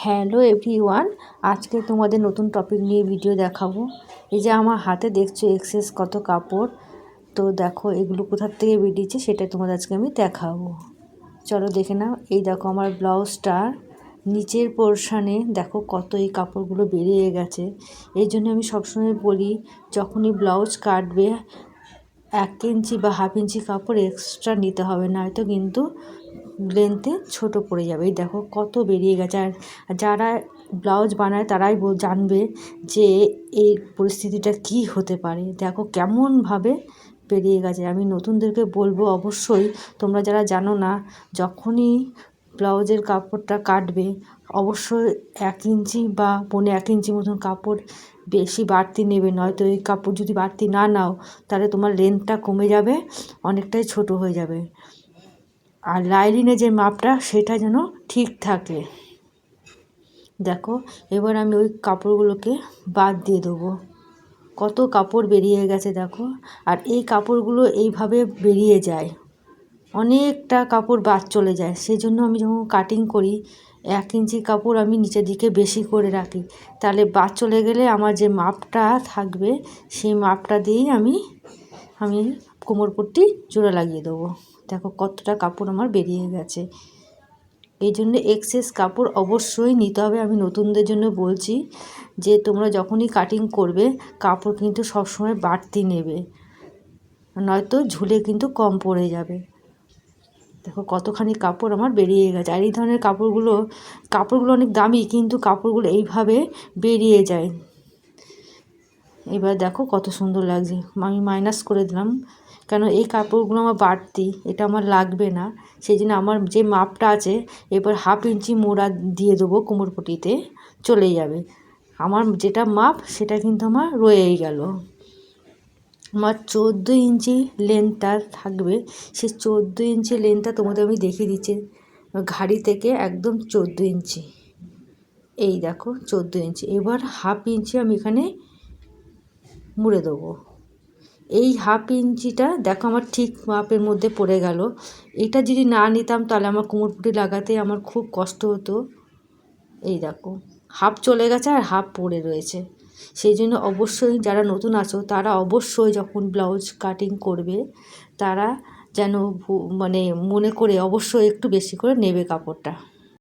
Hello everyone, আজকে তোমাদের নতুন টপিক নিয়ে ভিডিও দেখাবো। এই যে আমার হাতে দেখছো এক্সেস কত কাপড়, তো দেখো এগুলো কোথার থেকে বেরিয়েছে সেটা তোমাদের আজকে আমি দেখাবো। চলো দেখে নাও। এই দেখো আমার ব্লাউজটা নিচের পোর্শানে দেখো কত এই কাপড়গুলো বেরিয়ে গেছে। এই জন্য আমি সবসময় বলি, যখনই ব্লাউজ কাটবে 1 ইঞ্চি বা হাফ ইঞ্চি কাপড় এক্সট্রা নিতে হবে, নয়তো কিন্তু লেন্থে ছোট পড়ে যাবে। এই দেখো কত বেরিয়ে গেছে। আর যারা ব্লাউজ বানায় তারাই জানবে যে এই পরিস্থিতিটা কি হতে পারে। দেখো কেমনভাবে বেরিয়ে গেছে। আমি নতুনদেরকে বলবো, অবশ্যই তোমরা যারা জানো না, যখনই ব্লাউজের কাপড়টা কাটবে অবশ্যই 1 ইঞ্চি বা 1.25 ইঞ্চি মতন কাপড় বেশি বাড়তি নেবে, নয়তো এই কাপড় যদি বাড়তি না নাও তাহলে তোমার লেন্থটা কমে যাবে, অনেকটাই ছোট হয়ে যাবে। আর লাইলিনের যে মাপটা সেটা যেন ঠিক থাকে। দেখো এবার আমি ওই কাপড়গুলোকে বাদ দিয়ে দেবো। কত কাপড় বেরিয়ে গেছে দেখো। আর এই কাপড়গুলো এইভাবে বেরিয়ে যায়, অনেকটা কাপড় বাদ চলে যায়। সেই জন্য আমি যখন কাটিং করি 1 ইঞ্চি কাপড় আমি নিচের দিকে বেশি করে রাখি, তাহলে বাদ চলে গেলে আমার যে মাপটা থাকবে সেই মাপটা দিয়েই আমি কোমরপট্টি জোড়া লাগিয়ে দেবো। দেখো কতটা কাপড় আমার বেরিয়ে গেছে। এই জন্য এক্সেস কাপড় অবশ্যই নিতে হবে। আমি নতুনদের জন্য বলছি যে তোমরা যখনই কাটিং করবে কাপড় কিন্তু সবসময় বাড়তি নেবে, নয়তো ঝুলে কিন্তু কম পড়ে যাবে। দেখো কতখানি কাপড় আমার বেরিয়ে গেছে। আর এই ধরনের কাপড়গুলো অনেক দামি, কিন্তু কাপড়গুলো এইভাবে বেরিয়ে যায়। এবার দেখো কত সুন্দর লাগছে। আমি মাইনাস করে দিলাম, কেন এই কাপড়গুলো আমার বাড়তি, এটা আমার লাগবে না। সেই জন্য আমার যে মাপটা আছে এবার হাফ ইঞ্চি মোড়া দিয়ে দেবো, কোমরপট্টিতে চলে যাবে। আমার যেটা মাপ সেটা কিন্তু আমার রয়েই গেল। আমার 14 ইঞ্চি লেন্থটা থাকবে, সেই 14 ইঞ্চি লেন্থটা তোমাদের আমি দেখিয়ে দিচ্ছি। ঘাড়ি থেকে একদম 14 ইঞ্চি, এই দেখো 14 ইঞ্চি। এবার হাফ ইঞ্চি আমি এখানে মুড়ে দেবো। এই হাফ ইঞ্চিটা দেখো আমার ঠিক মাপের মধ্যে পড়ে গেল। এটা যদি না নিতাম তাহলে আমার কোমরপট্টি লাগাতে আমার খুব কষ্ট হতো। এই দেখো হাফ চলে গেছে আর হাফ পড়ে রয়েছে। সেই জন্য অবশ্যই যারা নতুন আছো তারা অবশ্যই যখন ব্লাউজ কাটিং করবে তারা যেন মনে করে অবশ্যই একটু বেশি করে নেবে কাপড়টা।